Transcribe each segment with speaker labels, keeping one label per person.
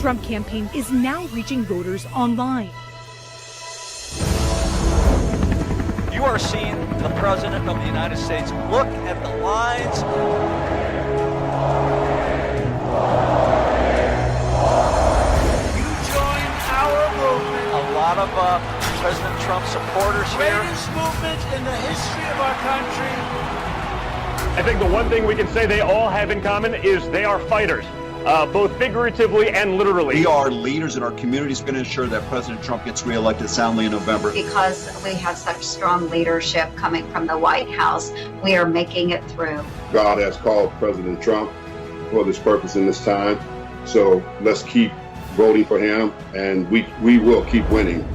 Speaker 1: Trump campaign is now reaching voters online.
Speaker 2: You are seeing the President of the United States. Look at the lines. You join our movement. A lot of President Trump supporters here. Greatest movement in the history of our country.
Speaker 3: I think the one thing we can say they all have in common is they are fighters, both figuratively and literally.
Speaker 4: We are leaders, and our community is going to ensure that President Trump gets reelected soundly in November.
Speaker 5: Because we have such strong leadership coming from the White House, we are making it through.
Speaker 6: God has called President Trump for this purpose in this time, so let's keep voting for him, and we will keep winning.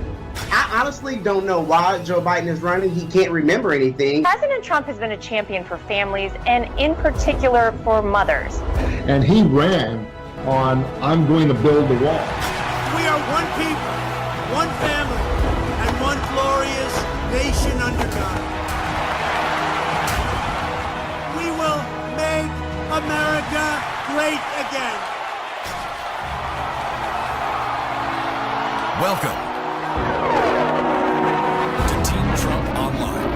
Speaker 7: I honestly don't know why Joe Biden is running. He can't remember anything.
Speaker 8: President Trump has been a champion for families and in particular for mothers.
Speaker 9: And he ran on, I'm going to build the wall.
Speaker 10: We are one people, one family, and one glorious nation under God. We will make America great again.
Speaker 11: Welcome to Team Trump Online.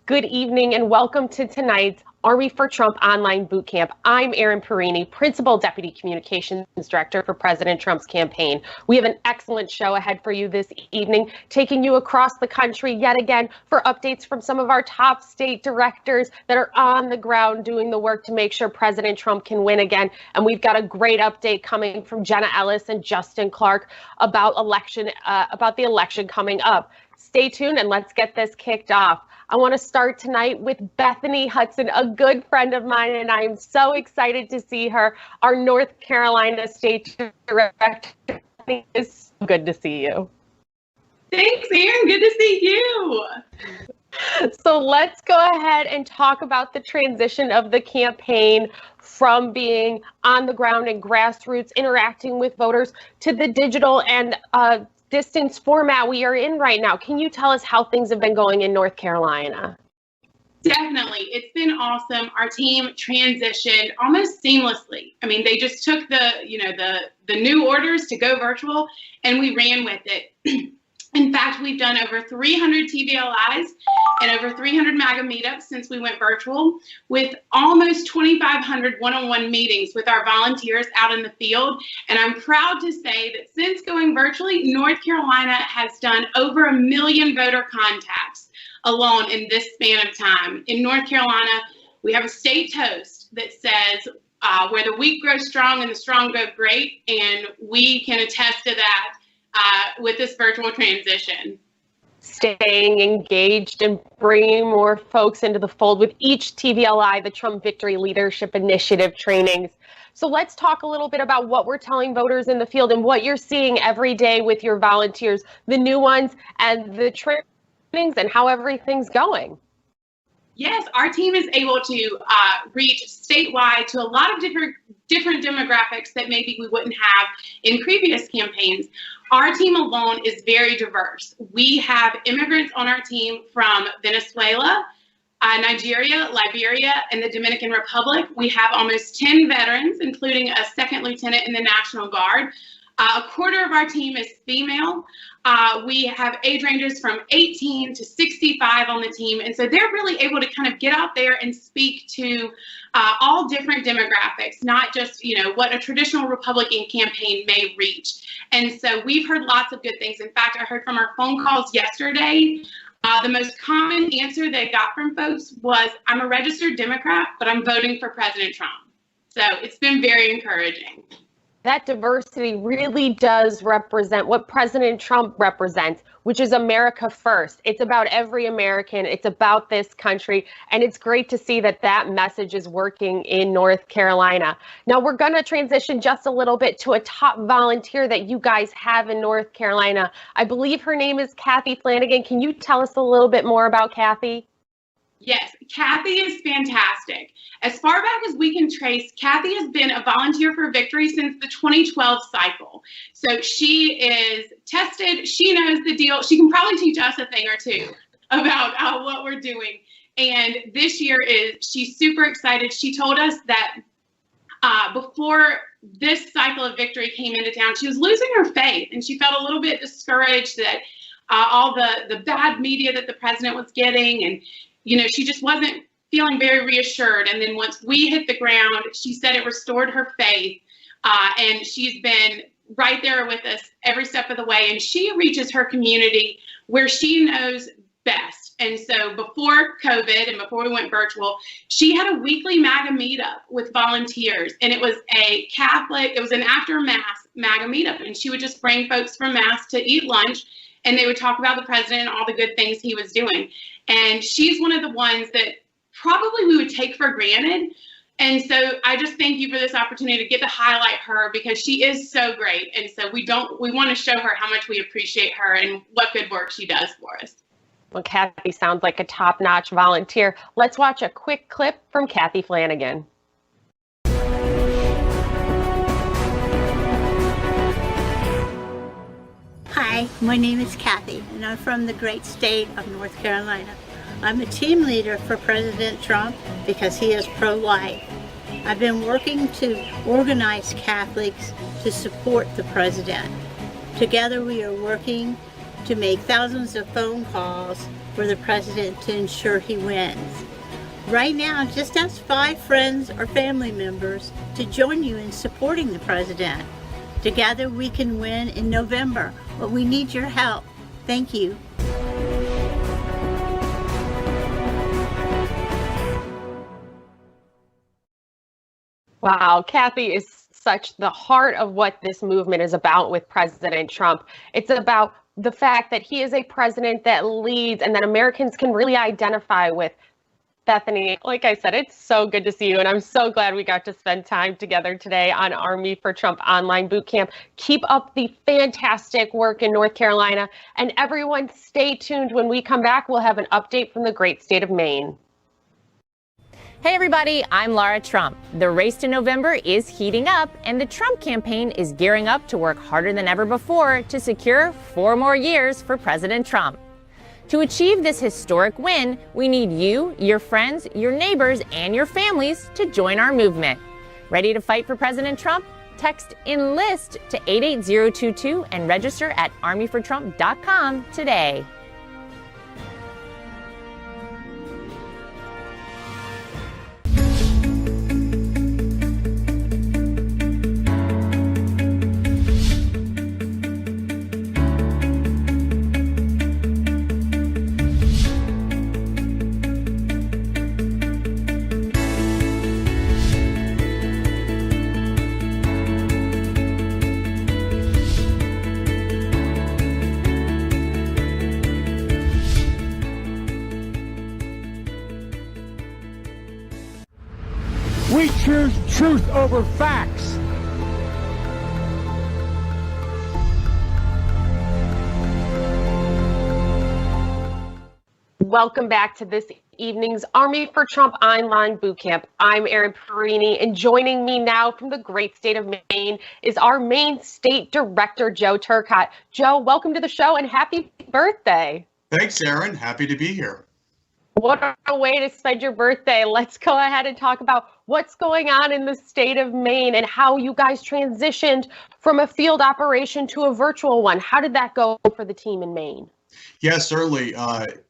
Speaker 12: Good evening and welcome to tonight's Army for Trump Online Boot Camp. I'm Erin Perrine, Principal Deputy Communications Director for President Trump's campaign. We have an excellent show ahead for you this evening, taking you across the country yet again for updates from some of our top state directors that are on the ground doing the work to make sure President Trump can win again. And we've got a great update coming from Jenna Ellis and Justin Clark about the election coming up. Stay tuned and let's get this kicked off. I want to start tonight with Bethany Hudson, a good friend of mine, and I am so excited to see her, our North Carolina State Director. It's so good to see you.
Speaker 13: Thanks, Erin. Good to see you.
Speaker 12: So let's go ahead and talk about the transition of the campaign from being on the ground and grassroots, interacting with voters, to the digital and distance format we are in right now. Can you tell us how things have been going in North Carolina?
Speaker 13: Definitely. It's been awesome. Our team transitioned almost seamlessly. I mean, they just took the new orders to go virtual and we ran with it. In fact, we've done over 300 TVLIs and over 300 MAGA meetups since we went virtual, with almost 2,500 one-on-one meetings with our volunteers out in the field. And I'm proud to say that since going virtually, North Carolina has done over 1 million voter contacts alone in this span of time. In North Carolina, we have a state toast that says, where the weak grow strong and the strong go great, and we can attest to that with this virtual transition.
Speaker 12: Staying engaged and bringing more folks into the fold with each TVLI, the Trump Victory Leadership Initiative trainings. So let's talk a little bit about what we're telling voters in the field and what you're seeing every day with your volunteers, the new ones and the trainings, and how everything's going.
Speaker 13: Yes, our team is able to reach statewide to a lot of different demographics that maybe we wouldn't have in previous campaigns. Our team alone is very diverse. We have immigrants on our team from Venezuela, Nigeria, Liberia, and the Dominican Republic. We have almost 10 veterans, including a second lieutenant in the National Guard. A quarter of our team is female. We have age ranges from 18 to 65 on the team. And so they're really able to kind of get out there and speak to all different demographics, not just, what a traditional Republican campaign may reach. And so we've heard lots of good things. In fact, I heard from our phone calls yesterday, the most common answer they got from folks was, I'm a registered Democrat, but I'm voting for President Trump. So it's been very encouraging.
Speaker 12: That diversity really does represent what President Trump represents, which is America first. It's about every American. It's about this country. And it's great to see that that message is working in North Carolina. Now, we're going to transition just a little bit to a top volunteer that you guys have in North Carolina. I believe her name is Kathy Flanagan. Can you tell us a little bit more about Kathy?
Speaker 13: Yes, Kathy is fantastic. As far back as we can trace, Kathy has been a volunteer for Victory since the 2012 cycle. So she is tested. She knows the deal. She can probably teach us a thing or two. about what we're doing. And this year she's super excited. She told us that before this cycle of victory came into town, she was losing her faith, and she felt a little bit discouraged that all the bad media that the president was getting, and she just wasn't feeling very reassured. And then once we hit the ground, she said it restored her faith, and she's been right there with us every step of the way. And she reaches her community where she knows best. And so before COVID and before we went virtual, she had a weekly MAGA meetup with volunteers. And it was it was an after Mass MAGA meetup. And she would just bring folks from Mass to eat lunch, and they would talk about the president and all the good things he was doing. And she's one of the ones that probably we would take for granted. And so I just thank you for this opportunity to get to highlight her, because she is so great. And so we want to show her how much we appreciate her and what good work she does for us.
Speaker 12: Well, Kathy sounds like a top-notch volunteer. Let's watch a quick clip from Kathy Flanagan.
Speaker 14: Hi, my name is Kathy, and I'm from the great state of North Carolina. I'm a team leader for President Trump because he is pro-life. I've been working to organize Catholics to support the president. Together we are working to make thousands of phone calls for the president to ensure he wins. Right now, just ask 5 friends or family members to join you in supporting the president. Together we can win in November, but we need your help. Thank you.
Speaker 12: Wow, Kathy is such the heart of what this movement is about with President Trump. It's about the fact that he is a president that leads and that Americans can really identify with. Bethany, like I said, it's so good to see you, and I'm so glad we got to spend time together today on Army for Trump Online Boot Camp. Keep up the fantastic work in North Carolina, and everyone stay tuned. When we come back, we'll have an update from the great state of Maine.
Speaker 15: Hey everybody, I'm Laura Trump. The race to November is heating up, and the Trump campaign is gearing up to work harder than ever before to secure 4 more years for President Trump. To achieve this historic win, we need you, your friends, your neighbors, and your families to join our movement. Ready to fight for President Trump? Text ENLIST to 88022 and register at armyfortrump.com today.
Speaker 10: We choose truth over facts.
Speaker 12: Welcome back to this evening's Army for Trump Online Boot Camp. I'm Erin Perrine, and joining me now from the great state of Maine is our Maine State Director, Joe Turcotte. Joe, welcome to the show and happy birthday.
Speaker 16: Thanks, Erin. Happy to be here.
Speaker 12: What a way to spend your birthday. Let's go ahead and talk about what's going on in the state of Maine and how you guys transitioned from a field operation to a virtual one. How did that go for the team in Maine?
Speaker 16: Yeah, certainly.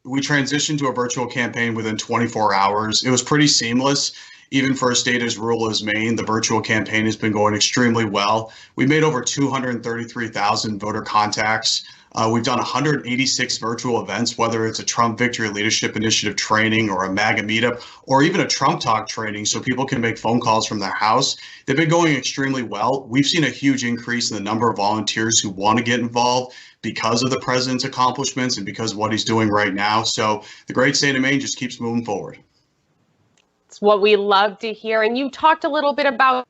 Speaker 16: We transitioned to a virtual campaign within 24 hours. It was pretty seamless. Even for a state as rural as Maine, the virtual campaign has been going extremely well. We made over 233,000 voter contacts. We've done 186 virtual events, whether it's a Trump Victory Leadership Initiative training or a MAGA meetup or even a Trump Talk training so people can make phone calls from their house. They've been going extremely well. We've seen a huge increase in the number of volunteers who want to get involved because of the president's accomplishments and because of what he's doing right now. So the great state of Maine just keeps moving forward.
Speaker 12: It's what we love to hear. And you talked a little bit about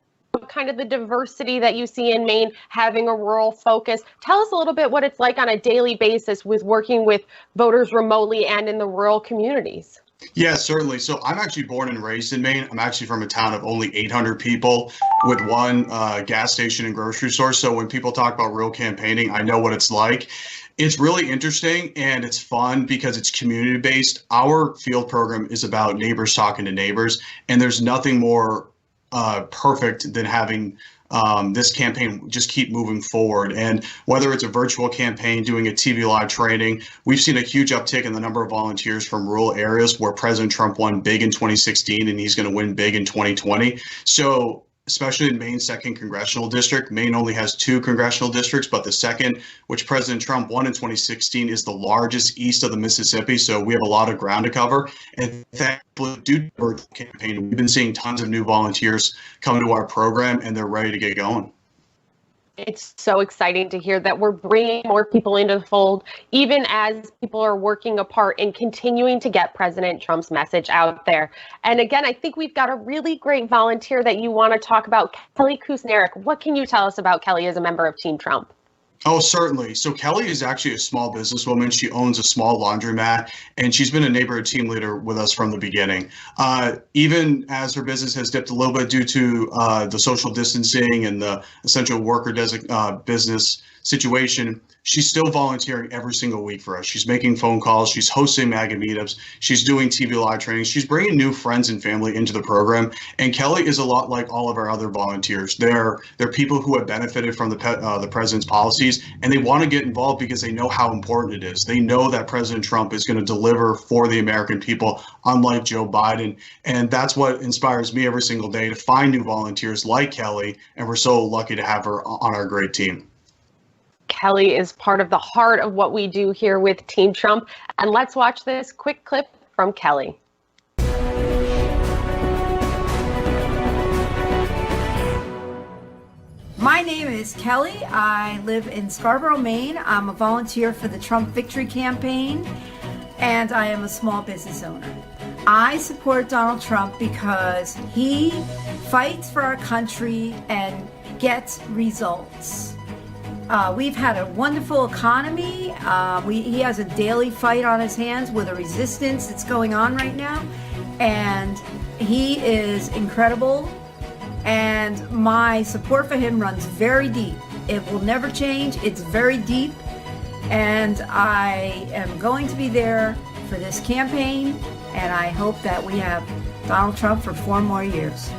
Speaker 12: kind of the diversity that you see in Maine, having a rural focus. Tell us a little bit what it's like on a daily basis with working with voters remotely and in the rural communities.
Speaker 16: Yeah, certainly. So I'm actually born and raised in Maine. I'm actually from a town of only 800 people with one gas station and grocery store. So when people talk about rural campaigning, I know what it's like. It's really interesting and it's fun because it's community based. Our field program is about neighbors talking to neighbors, and there's nothing more perfect than having this campaign just keep moving forward. And whether it's a virtual campaign, doing a TV live training, we've seen a huge uptick in the number of volunteers from rural areas where President Trump won big in 2016 and he's going to win big in 2020. So especially in Maine's 2nd congressional district. Maine only has 2 congressional districts, but the 2nd, which President Trump won in 2016, is the largest east of the Mississippi. So we have a lot of ground to cover. And thankfully, due to the campaign, we've been seeing tons of new volunteers come to our program, and they're ready to get going.
Speaker 12: It's so exciting to hear that we're bringing more people into the fold, even as people are working apart and continuing to get President Trump's message out there. And again, I think we've got a really great volunteer that you want to talk about, Kelly Kusnarek. What can you tell us about Kelly as a member of Team Trump?
Speaker 16: Oh, certainly. So Kelly is actually a small businesswoman. She owns a small laundromat, and she's been a neighborhood team leader with us from the beginning. Even as her business has dipped a little bit due to the social distancing and the essential worker business situation, she's still volunteering every single week for us. She's making phone calls. She's hosting MAGA meetups. She's doing TV live trainings. She's bringing new friends and family into the program. And Kelly is a lot like all of our other volunteers. They're people who have benefited from the president's policies, and they want to get involved because they know how important it is. They know that President Trump is going to deliver for the American people, unlike Joe Biden. And that's what inspires me every single day, to find new volunteers like Kelly. And we're so lucky to have her on our great team.
Speaker 12: Kelly is part of the heart of what we do here with Team Trump. And let's watch this quick clip from Kelly.
Speaker 17: My name is Kelly. I live in Scarborough, Maine. I'm a volunteer for the Trump Victory Campaign, and I am a small business owner. I support Donald Trump because he fights for our country and gets results. We've had a wonderful economy. He has a daily fight on his hands with a resistance that's going on right now. And he is incredible. And my support for him runs very deep. It will never change. It's very deep. And I am going to be there for this campaign. And I hope that we have Donald Trump for 4 more years.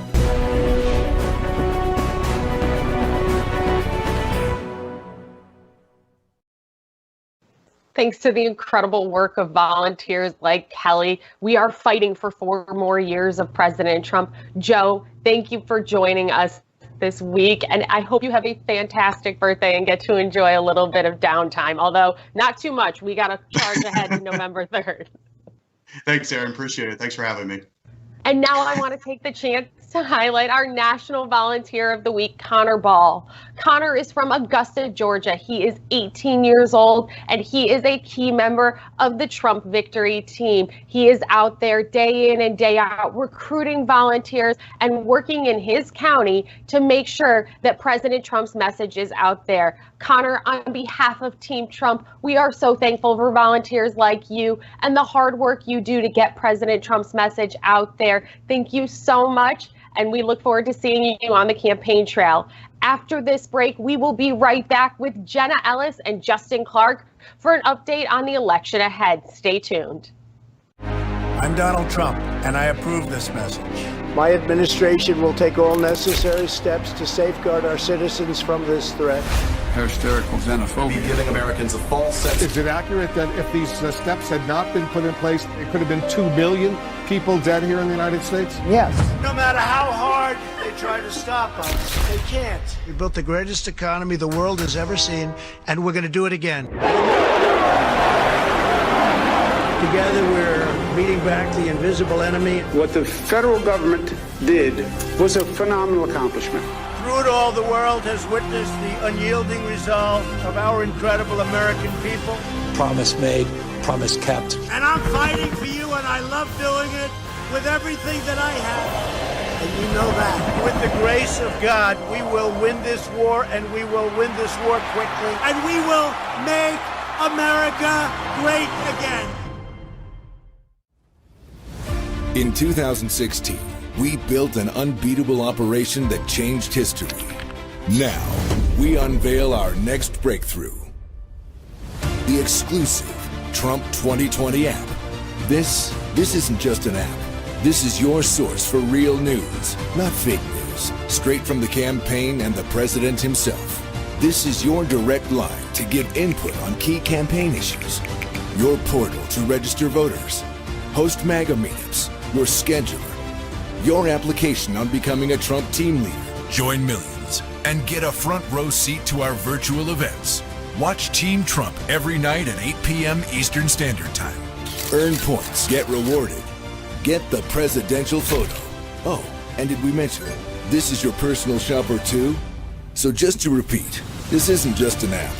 Speaker 12: Thanks to the incredible work of volunteers like Kelly, we are fighting for 4 more years of President Trump. Joe, thank you for joining us this week, and I hope you have a fantastic birthday and get to enjoy a little bit of downtime, although not too much. We got to charge ahead to November 3rd.
Speaker 16: Thanks, Erin. Appreciate it. Thanks for having me.
Speaker 12: And now I want to take the chance to highlight our National Volunteer of the Week, Connor Ball. Connor is from Augusta, Georgia. He is 18 years old, and he is a key member of the Trump Victory team. He is out there day in and day out recruiting volunteers and working in his county to make sure that President Trump's message is out there. Connor, on behalf of Team Trump, we are so thankful for volunteers like you and the hard work you do to get President Trump's message out there. Thank you so much, and we look forward to seeing you on the campaign trail. After this break, we will be right back with Jenna Ellis and Justin Clark for an update on the election ahead. Stay tuned.
Speaker 10: I'm Donald Trump, and I approve this message.
Speaker 18: My administration will take all necessary steps to safeguard our citizens from this threat.
Speaker 19: Hysterical xenophobia. Giving Americans a false sense.
Speaker 9: Is it accurate that if these steps had not been put in place, it could have been 2 billion people dead here in the United States?
Speaker 18: Yes.
Speaker 10: No matter how hard they try to stop us, they can't. We built the greatest economy the world has ever seen, and we're going to do it again. Together, we're beating back the invisible enemy.
Speaker 20: What the federal government did was a phenomenal accomplishment.
Speaker 10: Through it all, the world has witnessed the unyielding resolve of our incredible American people.
Speaker 19: Promise made, promise kept.
Speaker 10: And I'm fighting for you, and I love doing it with everything that I have. And you know that. With the grace of God, we will win this war, and we will win this war quickly. And we will make America great again.
Speaker 11: In 2016, we built an unbeatable operation that changed history. Now, we unveil our next breakthrough. the exclusive Trump 2020 app. This isn't just an app. This is your source for real news, not fake news, straight from the campaign and the president himself. This is your direct line to give input on key campaign issues, your portal to register voters, host MAGA meetups, your scheduler, your application on becoming a Trump team leader.
Speaker 21: Join millions and get a front row seat to our virtual events. Watch Team Trump every night at 8 p.m. Eastern Standard Time.
Speaker 11: Earn points, get rewarded, get the presidential photo. Oh, and did we mention this is your personal shopper too? So just to repeat, this isn't just an app.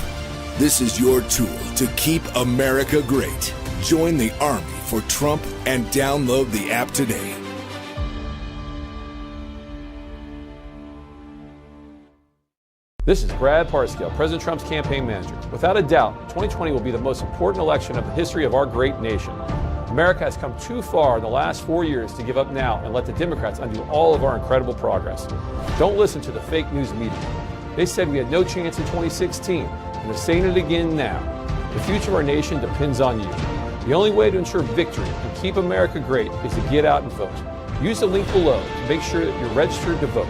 Speaker 11: This is your tool to keep America great. Join the Army for Trump and download the app today.
Speaker 22: This is Brad Parscale, President Trump's campaign manager. Without a doubt, 2020 will be the most important election of the history of our great nation. America has come too far in the last 4 years to give up now and let the Democrats undo all of our incredible progress. Don't listen to the fake news media. They said we had no chance in 2016, and they're saying it again now. The future of our nation depends on you. The only way to ensure victory and keep America great is to get out and vote. Use the link below to make sure that you're registered to vote.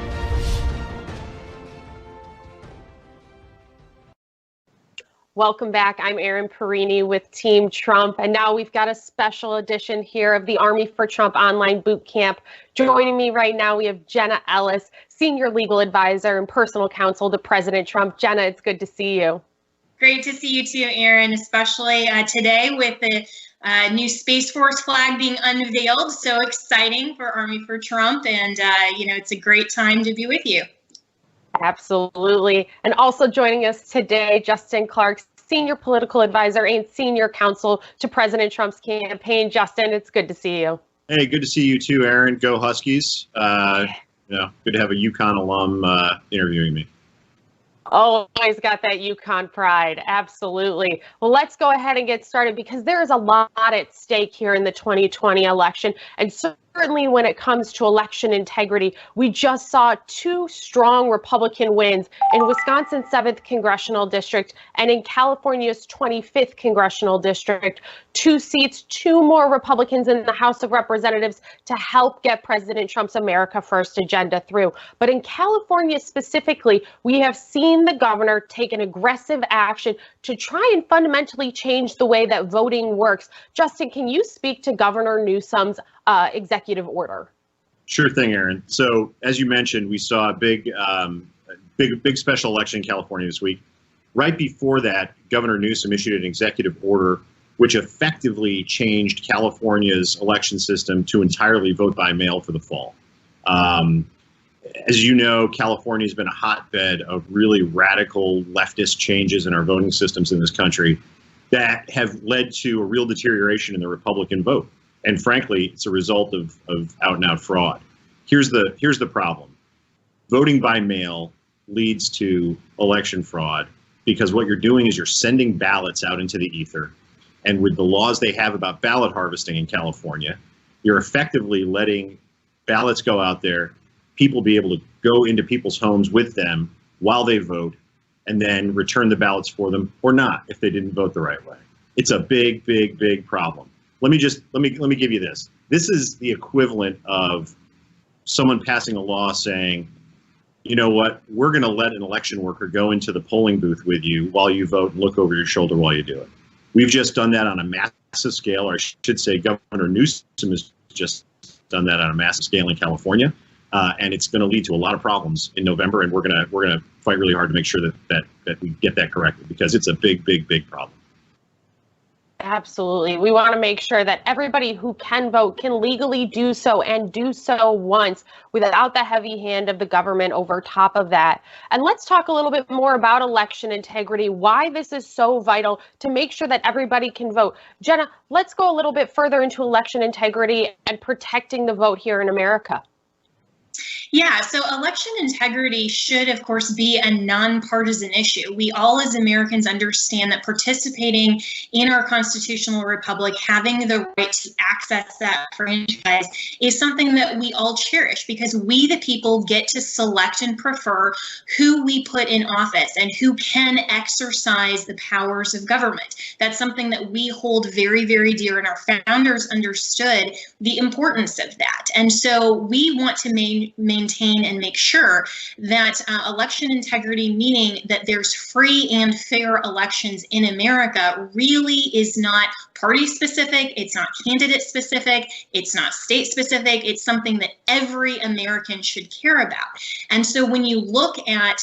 Speaker 12: Welcome back. I'm Erin Perrine with Team Trump, and now we've got a special edition here of the Army for Trump online boot camp. Joining me right now, we have Jenna Ellis, Senior Legal Advisor and Personal Counsel to President Trump. Jenna, it's good to see you.
Speaker 23: Great to see you too, Erin, especially today with the new Space Force flag being unveiled. So exciting for Army for Trump, and it's a great time to be with you.
Speaker 12: Absolutely. And also joining us today, Justin Clark, Senior Political Advisor and Senior Counsel to President Trump's campaign. Justin, it's good to see you.
Speaker 24: Hey, good to see you too, Erin. Go Huskies. Good to have a UConn alum interviewing me.
Speaker 12: Always got that UConn pride. Absolutely. Well, let's go ahead and get started because there is a lot at stake here in the 2020 election. And certainly when it comes to election integrity, we just saw two strong Republican wins in Wisconsin's 7th Congressional District and in California's 25th Congressional District. 2 seats, 2 more Republicans in the House of Representatives to help get President Trump's America First agenda through. But in California specifically, we have seen the governor take an aggressive action to try and fundamentally change the way that voting works. Justin, can you speak to Governor Newsom's executive order?
Speaker 24: Sure thing, Erin. So as you mentioned, we saw a big special election in California this week. Right before that, Governor Newsom issued an executive order which effectively changed California's election system to entirely vote by mail for the fall. As you know, California has been a hotbed of really radical leftist changes in our voting systems in this country that have led to a real deterioration in the Republican vote. And frankly, it's a result of out-and-out fraud. Here's the problem. Voting by mail leads to election fraud because what you're doing is you're sending ballots out into the ether. And with the laws they have about ballot harvesting in California, you're effectively letting ballots go out there, people be able to go into people's homes with them while they vote, and then return the ballots for them or not if they didn't vote the right way. It's a big, big, big problem. Let me give you this. This is the equivalent of someone passing a law saying, you know what, we're going to let an election worker go into the polling booth with you while you vote and look over your shoulder while you do it. We've just done that on a massive scale, or I should say Governor Newsom has just done that on a massive scale in California. And it's going to lead to a lot of problems in November, and we're going to fight really hard to make sure that we get that corrected because it's a big, big, big problem.
Speaker 12: Absolutely. We want to make sure that everybody who can vote can legally do so and do so once without the heavy hand of the government over top of that. And let's talk a little bit more about election integrity, why this is so vital to make sure that everybody can vote. Jenna, let's go a little bit further into election integrity and protecting the vote here in America.
Speaker 23: Yeah, so election integrity should, of course, be a nonpartisan issue. We all as Americans understand that participating in our constitutional republic, having the right to access that franchise, is something that we all cherish because we, the people, get to select and prefer who we put in office and who can exercise the powers of government. That's something that we hold very, very dear, and our founders understood the importance of that. And so we want to maintain and make sure that election integrity, meaning that there's free and fair elections in America, really is not party specific, it's not candidate specific, it's not state specific, it's something that every American should care about. And so when you look at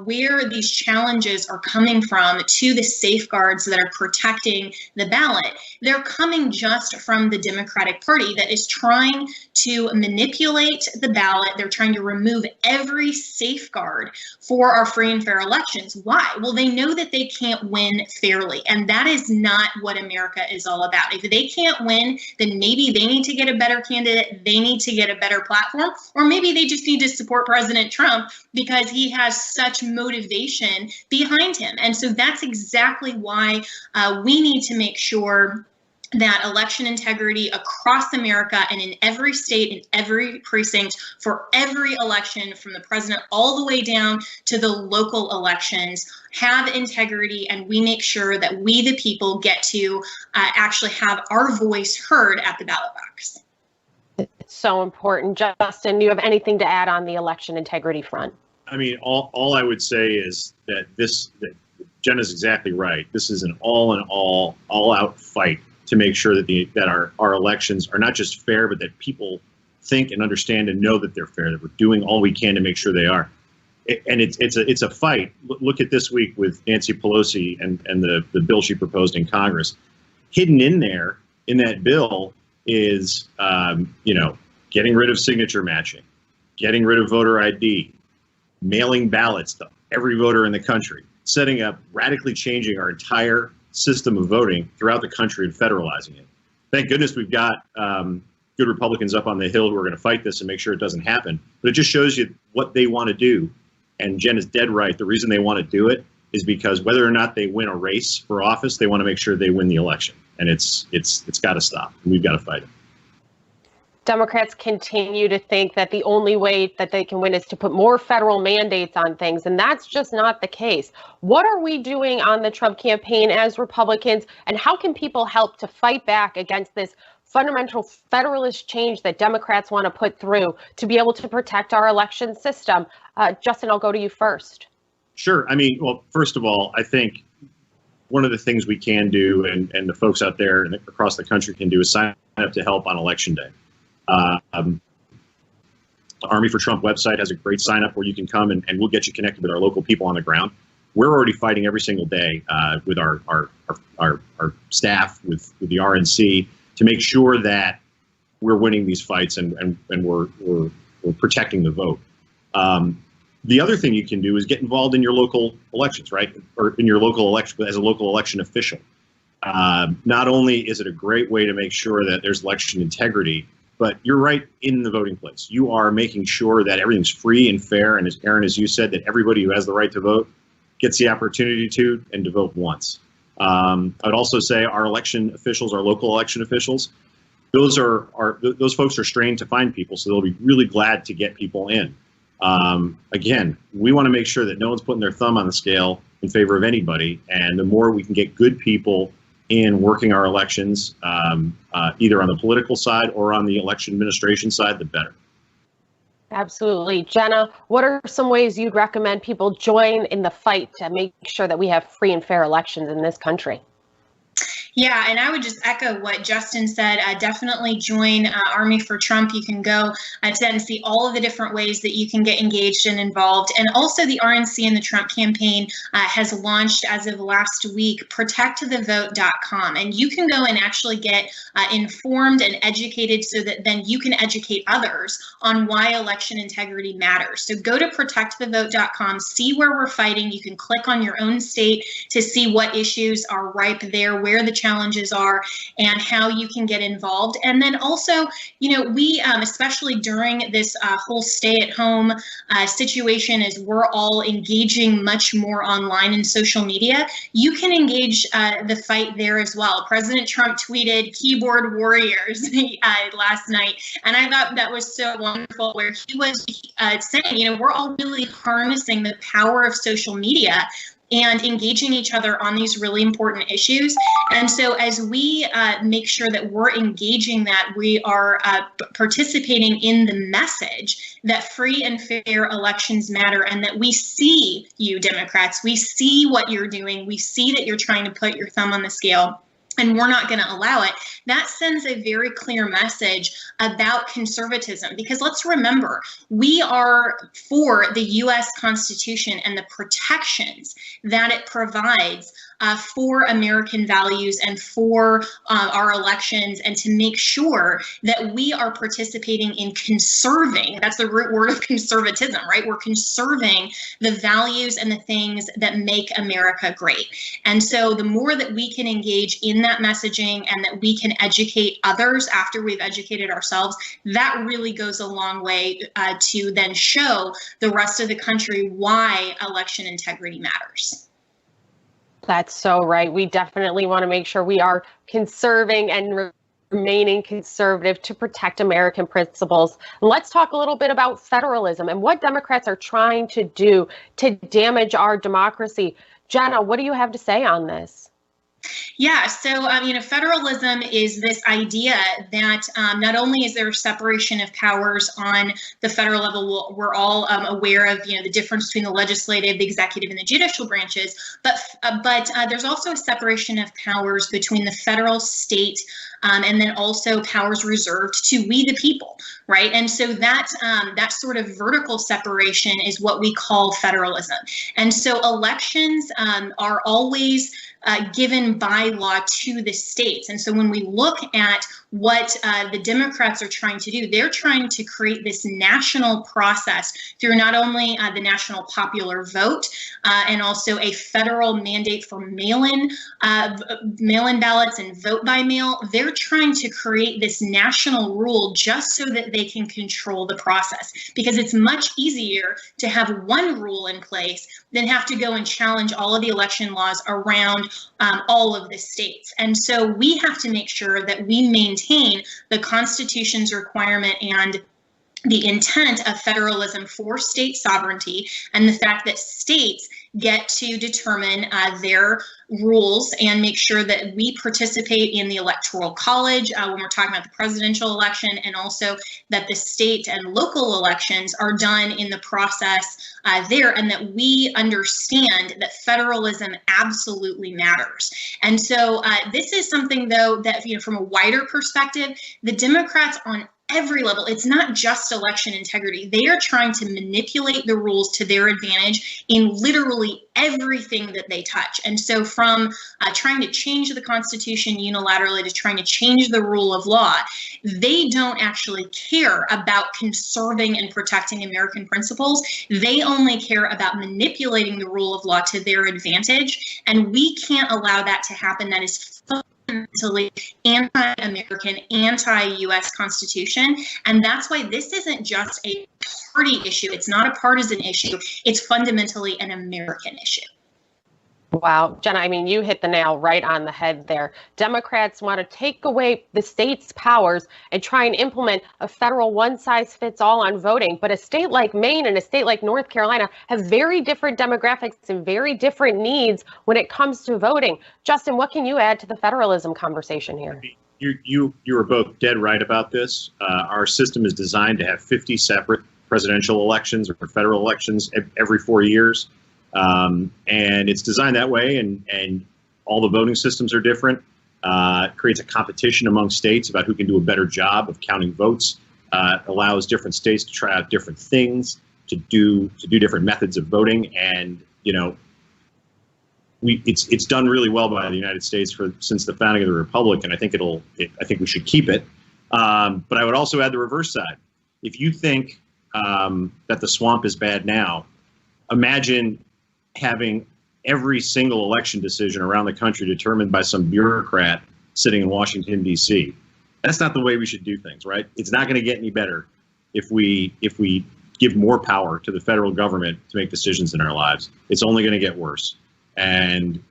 Speaker 23: where these challenges are coming from to the safeguards that are protecting the ballot, they're coming just from the Democratic Party that is trying to manipulate the ballot. They're trying to remove every safeguard for our free and fair elections. Why? Well, they know that they can't win fairly, and that is not what America is all about. If they can't win, then maybe they need to get a better candidate, they need to get a better platform, or maybe they just need to support President Trump because he has such motivation behind him. And so that's exactly why we need to make sure that election integrity across America and in every state, in every precinct, for every election, from the president all the way down to the local elections, have integrity, and we make sure that we, the people, get to actually have our voice heard at the ballot box.
Speaker 12: It's so important. Justin, do you have anything to add on the election integrity front?
Speaker 24: I mean, all I would say is that that Jenna's exactly right. This is an all-out fight to make sure that our elections are not just fair, but that people think and understand and know that they're fair, that we're doing all we can to make sure they are. And it's a fight. Look at this week with Nancy Pelosi and the bill she proposed in Congress. Hidden in there, in that bill, is getting rid of signature matching, getting rid of voter ID, mailing ballots to every voter in the country, radically changing our entire system of voting throughout the country and federalizing it. Thank goodness we've got good Republicans up on the Hill who are going to fight this and make sure it doesn't happen. But it just shows you what they want to do. And Jen is dead right. The reason they want to do it is because whether or not they win a race for office, they want to make sure they win the election. And it's got to stop. And we've got to fight it.
Speaker 12: Democrats continue to think that the only way that they can win is to put more federal mandates on things, and that's just not the case. What are we doing on the Trump campaign as Republicans, and how can people help to fight back against this fundamental federalist change that Democrats want to put through to be able to protect our election system? Justin, I'll go to you first.
Speaker 24: Sure. I mean, well, first of all, I think one of the things we can do, and the folks out there and across the country can do, is sign up to help on Election Day. The Army for Trump website has a great sign up where you can come and we'll get you connected with our local people on the ground. We're already fighting every single day with our staff, with the RNC, to make sure that we're winning these fights and we're protecting the vote. The other thing you can do is get involved in your local elections, right? Or in your local election as a local election official. Not only is it a great way to make sure that there's election integrity, but you're right in the voting place. You are making sure that everything's free and fair. And as Erin, as you said, that everybody who has the right to vote gets the opportunity to vote once. I'd also say our election officials, our local election officials, those folks are strained to find people, so they'll be really glad to get people in. Again, we want to make sure that no one's putting their thumb on the scale in favor of anybody. And the more we can get good people in working our elections, either on the political side or on the election administration side, the better.
Speaker 12: Absolutely. Jenna, what are some ways you'd recommend people join in the fight to make sure that we have free and fair elections in this country?
Speaker 23: Yeah, and I would just echo what Justin said. Definitely join Army for Trump. You can go to that and see all of the different ways that you can get engaged and involved. And also the RNC and the Trump campaign has launched, as of last week, protectthevote.com. And you can go and actually get informed and educated so that then you can educate others on why election integrity matters. So go to protectthevote.com, see where we're fighting. You can click on your own state to see what issues are ripe there, where the challenges are and how you can get involved. And then also, we, especially during this whole stay-at-home situation, as we're all engaging much more online and social media, you can engage the fight there as well. President Trump tweeted keyboard warriors last night, and I thought that was so wonderful, where he was saying, we're all really harnessing the power of social media and engaging each other on these really important issues. And so as we make sure that we're engaging that, we are participating in the message that free and fair elections matter, and that we see you Democrats, we see what you're doing, we see that you're trying to put your thumb on the scale, and we're not going to allow it. That sends a very clear message about conservatism, because let's remember, we are for the U.S. Constitution and the protections that it provides for American values and for our elections, and to make sure that we are participating in conserving. That's the root word of conservatism, right? We're conserving the values and the things that make America great. And so the more that we can engage in that messaging and that we can educate others after we've educated ourselves, that really goes a long way to then show the rest of the country why election integrity matters.
Speaker 12: That's so right. We definitely want to make sure we are conserving and remaining conservative to protect American principles. Let's talk a little bit about federalism and what Democrats are trying to do to damage our democracy. Jenna, what do you have to say on this?
Speaker 23: Yeah, so federalism is this idea that not only is there a separation of powers on the federal level, we're all aware of the difference between the legislative, the executive, and the judicial branches, but there's also a separation of powers between the federal, state, and then also powers reserved to we the people, right? And so that sort of vertical separation is what we call federalism. And so elections are always given by law to the states. And so when we look at what the Democrats are trying to do, they're trying to create this national process through not only the national popular vote and also a federal mandate for mail-in ballots and vote by mail. They're trying to create this national rule just so that they can control the process, because it's much easier to have one rule in place than have to go and challenge all of the election laws around all of the states. And so we have to make sure that we maintain the Constitution's requirement and the intent of federalism for state sovereignty, and the fact that states get to determine their rules and make sure that we participate in the electoral college when we're talking about the presidential election, and also that the state and local elections are done in the process there, and that we understand that federalism absolutely matters. And so this is something, though, that from a wider perspective, the Democrats on every level, it's not just election integrity. They are trying to manipulate the rules to their advantage in literally everything that they touch. And so from trying to change the Constitution unilaterally to trying to change the rule of law, they don't actually care about conserving and protecting American principles. They only care about manipulating the rule of law to their advantage. And we can't allow that to happen. That is fundamentally anti-American, anti-U.S. Constitution. And that's why this isn't just a party issue. It's not a partisan issue. It's fundamentally an American issue.
Speaker 12: Wow, Jenna, you hit the nail right on the head there. Democrats want to take away the state's powers and try and implement a federal one-size-fits-all on voting. But a state like Maine and a state like North Carolina have very different demographics and very different needs when it comes to voting. Justin, what can you add to the federalism conversation here?
Speaker 24: You are both dead right about this. Our system is designed to have 50 separate presidential elections or federal elections every 4 years. And it's designed that way, and all the voting systems are different. It creates a competition among states about who can do a better job of counting votes. Allows different states to try out different things, to do different methods of voting, and it's done really well by the United States since the founding of the Republic, and I think I think we should keep it. But I would also add the reverse side. If you think that the swamp is bad now, imagine having every single election decision around the country determined by some bureaucrat sitting in Washington, D.C. That's not the way we should do things, right? It's not going to get any better if we give more power to the federal government to make decisions in our lives. It's only going to get worse. And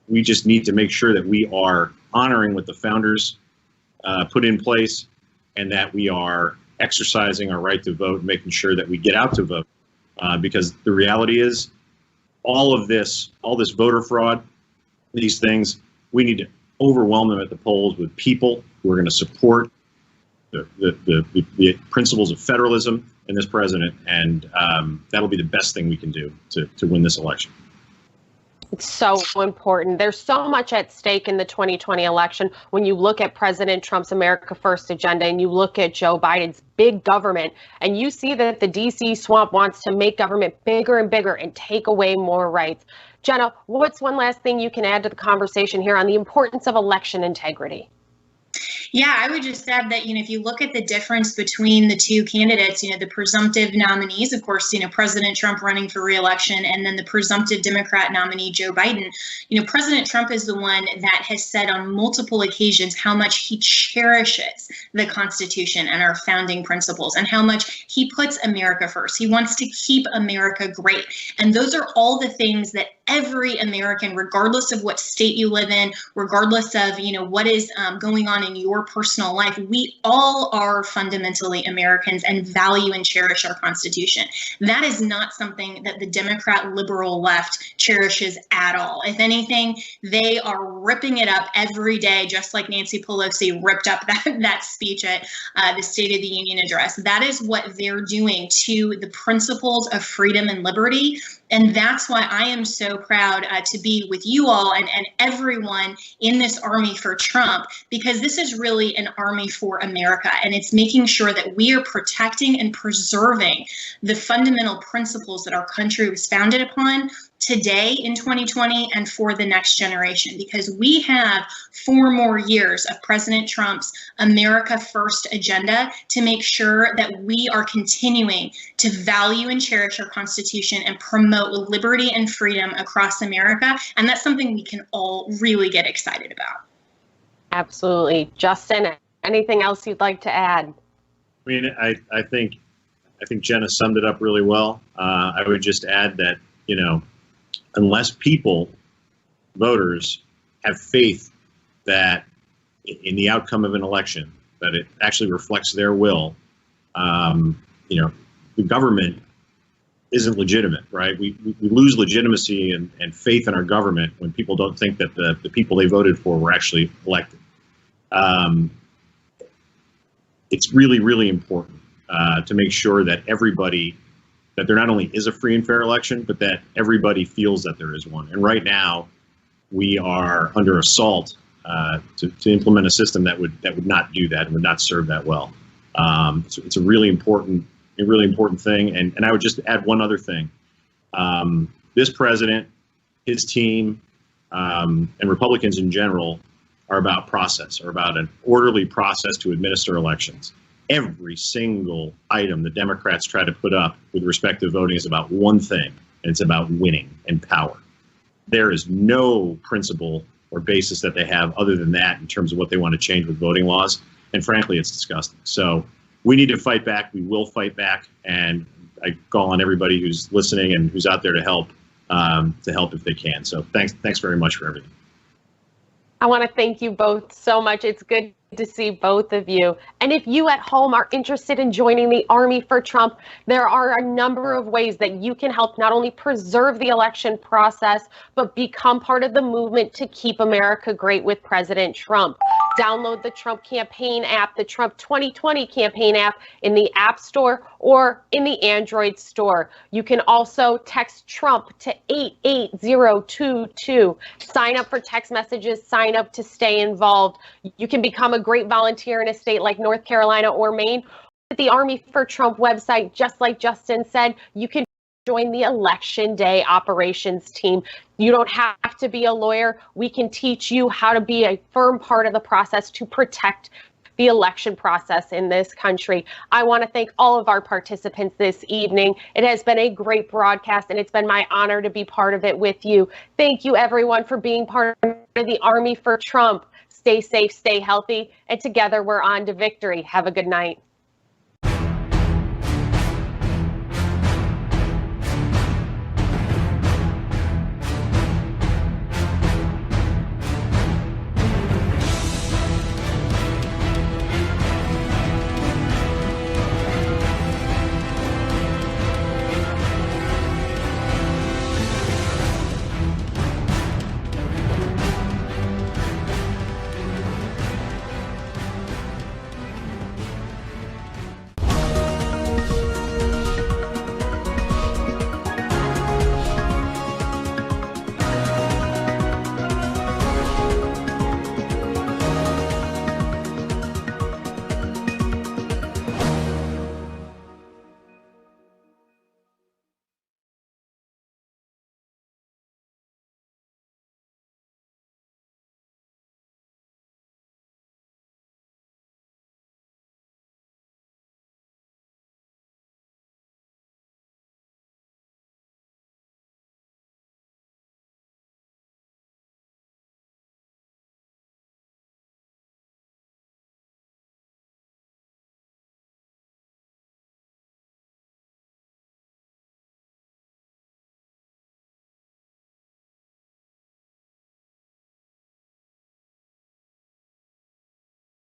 Speaker 24: we just need to make sure that we are honoring what the founders put in place, and that we are exercising our right to vote, making sure that we get out to vote. Because the reality is, all this voter fraud, these things, we need to overwhelm them at the polls with people who are going to support the principles of federalism and this president, and that'll be the best thing we can do to win this election.
Speaker 12: It's so important. There's so much at stake in the 2020 election when you look at President Trump's America First agenda and you look at Joe Biden's big government, and you see that the DC swamp wants to make government bigger and bigger and take away more rights. Jenna, what's one last thing you can add to the conversation here on the importance of election integrity?
Speaker 23: Yeah, I would just add that, if you look at the difference between the two candidates, the presumptive nominees, of course, President Trump running for re-election, and then the presumptive Democrat nominee, Joe Biden, President Trump is the one that has said on multiple occasions how much he cherishes the Constitution and our founding principles and how much he puts America first. He wants to keep America great. And those are all the things that every American, regardless of what state you live in, regardless of, what is going on in your personal life, we all are fundamentally Americans and value and cherish our Constitution. That is not something that the Democrat liberal left cherishes at all. If anything, they are ripping it up every day, just like Nancy Pelosi ripped up that speech at the State of the Union address. That is what they're doing to the principles of freedom and liberty. And that's why I am so proud to be with you all and everyone in this army for Trump, because this is really an army for America. And it's making sure that we are protecting and preserving the fundamental principles that our country was founded upon today in 2020 and for the next generation, because we have 4 more years of President Trump's America First agenda to make sure that we are continuing to value and cherish our Constitution and promote liberty and freedom across America. And that's something we can all really get excited about.
Speaker 12: Absolutely. Justin, anything else you'd like to add?
Speaker 24: I mean, I think Jenna summed it up really well. I would just add that, unless people, voters, have faith that in the outcome of an election, that it actually reflects their will, the government isn't legitimate, right? We lose legitimacy and faith in our government when people don't think that the people they voted for were actually elected. It's really, really important to make sure that that there not only is a free and fair election, but that everybody feels that there is one. And right now, we are under assault to implement a system that would not do that and would not serve that well. So it's a really important thing. And I would just add one other thing. This president, his team, and Republicans in general are about process, are about an orderly process to administer elections. Every single item the Democrats try to put up with respect to voting is about one thing, and it's about winning and power. There is no principle or basis that they have other than that in terms of what they want to change with voting laws. And frankly, it's disgusting. So we need to fight back. We will fight back. And I call on everybody who's listening and who's out there to help if they can. So thanks very much for everything.
Speaker 12: I want to thank you both so much. It's good to see both of you. And if you at home are interested in joining the Army for Trump, there are a number of ways that you can help not only preserve the election process, but become part of the movement to keep America great with President Trump. Download the Trump Campaign app, the Trump 2020 Campaign app in the App Store or in the Android store. You can also text Trump to 88022. Sign up for text messages, sign up to stay involved. You can become a great volunteer in a state like North Carolina or Maine. At the Army for Trump website, just like Justin said, you can join the Election Day operations team. You don't have to be a lawyer. We can teach you how to be a firm part of the process to protect the election process in this country. I want to thank all of our participants this evening. It has been a great broadcast, and it's been my honor to be part of it with you. Thank you, everyone, for being part of the Army for Trump. Stay safe, stay healthy, and together we're on to victory. Have a good night.